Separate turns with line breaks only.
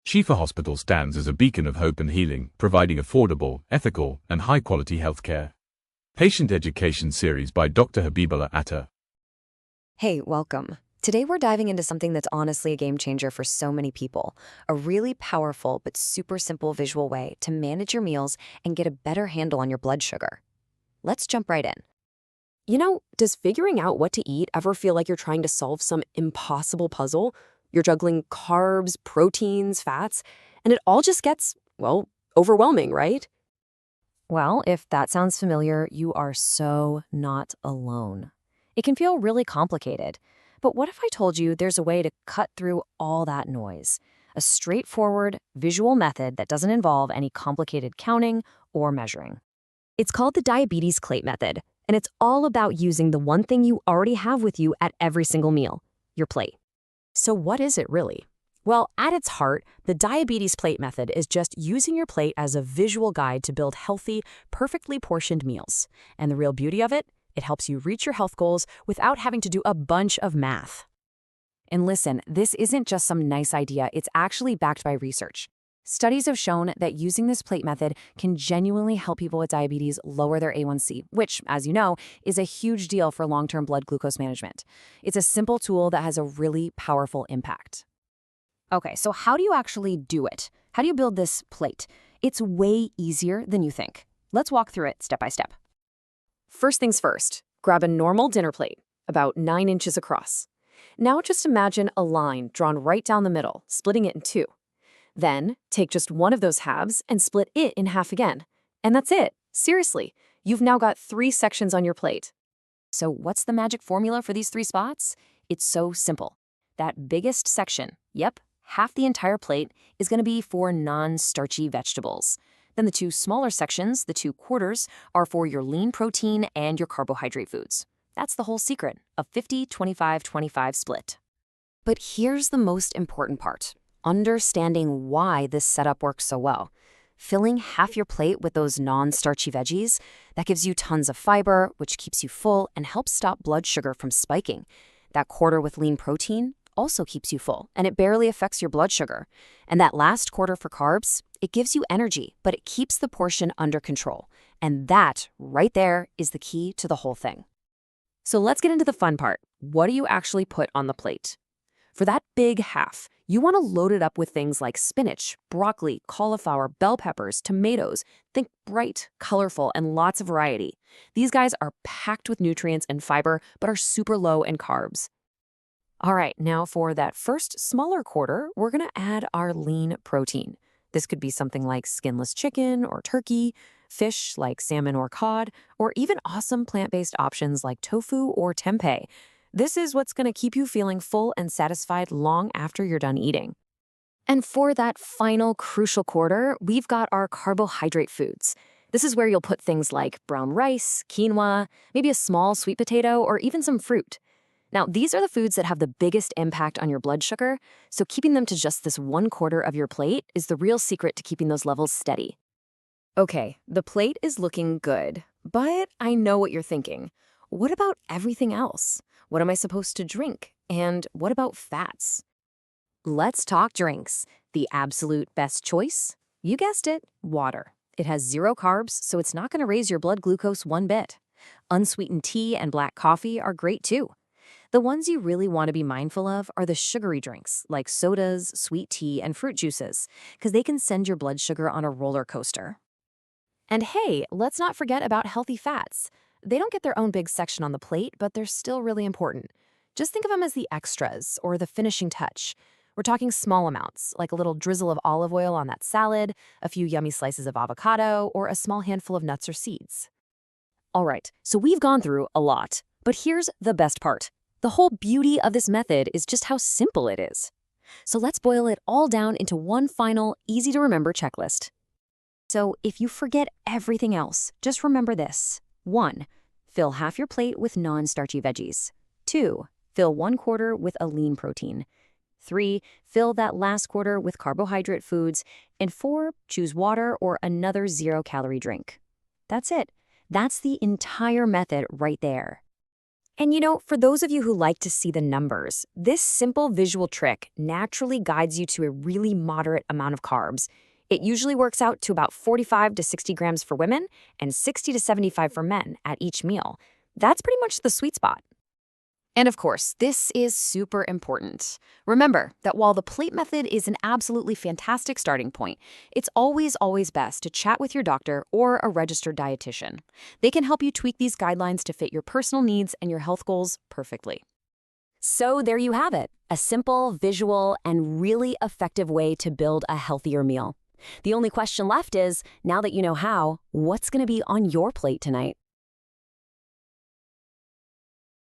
Shifa Hospital stands as a beacon of hope and healing, providing affordable, ethical, and high-quality healthcare. Patient Education Series by Dr. Habibulla Attar.
Hey, welcome. Today we're diving into something that's honestly a game changer for so many people, a really powerful but super simple visual way to manage your meals and get a better handle on your blood sugar. Let's jump right in.
Does figuring out what to eat ever feel like you're trying to solve some impossible puzzle? You're juggling carbs, proteins, fats, and it all just gets, well, overwhelming, right?
Well, if that sounds familiar, you are so not alone. It can feel really complicated, but what if I told you there's a way to cut through all that noise? A straightforward, visual method that doesn't involve any complicated counting or measuring. It's called the diabetes plate method, and it's all about using the one thing you already have with you at every single meal, your plate.
So what is it really? Well, at its heart, the diabetes plate method is just using your plate as a visual guide to build healthy, perfectly portioned meals. And the real beauty of it? It helps you reach your health goals without having to do a bunch of math.
And listen, this isn't just some nice idea, it's actually backed by research. Studies have shown that using this plate method can genuinely help people with diabetes lower their A1C, which, as you know, is a huge deal for long-term blood glucose management. It's a simple tool that has a really powerful impact. Okay, so how do you actually do it? How do you build this plate? It's way easier than you think. Let's walk through it step by step.
First things first, grab a normal dinner plate, about 9 inches across. Now just imagine a line drawn right down the middle, splitting it in two. Then, take just one of those halves and split it in half again. And that's it. Seriously, you've now got 3 sections on your plate.
So what's the magic formula for these 3 spots? It's so simple. That biggest section, yep, half the entire plate, is going to be for non-starchy vegetables. Then the 2 smaller sections, the 2 quarters, are for your lean protein and your carbohydrate foods. That's the whole secret of 50-25-25 split. But here's the most important part. Understanding why this setup works so well. Filling half your plate with those non-starchy veggies, that gives you tons of fiber, which keeps you full and helps stop blood sugar from spiking. That quarter with lean protein also keeps you full, and it barely affects your blood sugar. And that last quarter for carbs, it gives you energy, but it keeps the portion under control. And that, right there, is the key to the whole thing. So let's get into the fun part. What do you actually put on the plate? For that big half, you want to load it up with things like spinach, broccoli, cauliflower, bell peppers, tomatoes. Think bright, colorful, and lots of variety. These guys are packed with nutrients and fiber, but are super low in carbs. All right, now for that first smaller quarter, we're going to add our lean protein. This could be something like skinless chicken or turkey, fish like salmon or cod, or even awesome plant-based options like tofu or tempeh. This is what's going to keep you feeling full and satisfied long after you're done eating. And for that final crucial quarter, we've got our carbohydrate foods. This is where you'll put things like brown rice, quinoa, maybe a small sweet potato, or even some fruit. Now, these are the foods that have the biggest impact on your blood sugar, so keeping them to just this 1/4 of your plate is the real secret to keeping those levels steady. Okay, the plate is looking good, but I know what you're thinking. What about everything else? What am I supposed to drink? And what about fats? Let's talk drinks. The absolute best choice? You guessed it, water. It has 0 carbs, so it's not going to raise your blood glucose one bit. Unsweetened tea and black coffee are great too. The ones you really want to be mindful of are the sugary drinks, like sodas, sweet tea, and fruit juices, because they can send your blood sugar on a roller coaster. And hey, let's not forget about healthy fats. They don't get their own big section on the plate, but they're still really important. Just think of them as the extras or the finishing touch. We're talking small amounts, like a little drizzle of olive oil on that salad, a few yummy slices of avocado, or a small handful of nuts or seeds. All right, so we've gone through a lot, but here's the best part. The whole beauty of this method is just how simple it is. So let's boil it all down into one final, easy-to-remember checklist. So if you forget everything else, just remember this. 1. Fill half your plate with non-starchy veggies. 2. Fill 1/4 with a lean protein. 3. Fill that last quarter with carbohydrate foods. And 4. Choose water or another 0-calorie drink. That's it. That's the entire method right there. And for those of you who like to see the numbers, this simple visual trick naturally guides you to a really moderate amount of carbs. It usually works out to about 45 to 60 grams for women and 60 to 75 for men at each meal. That's pretty much the sweet spot. And of course, this is super important. Remember that while the plate method is an absolutely fantastic starting point, it's always best to chat with your doctor or a registered dietitian. They can help you tweak these guidelines to fit your personal needs and your health goals perfectly. So there you have it, a simple, visual, and really effective way to build a healthier meal. The only question left is, now that you know how, what's going to be on your plate tonight?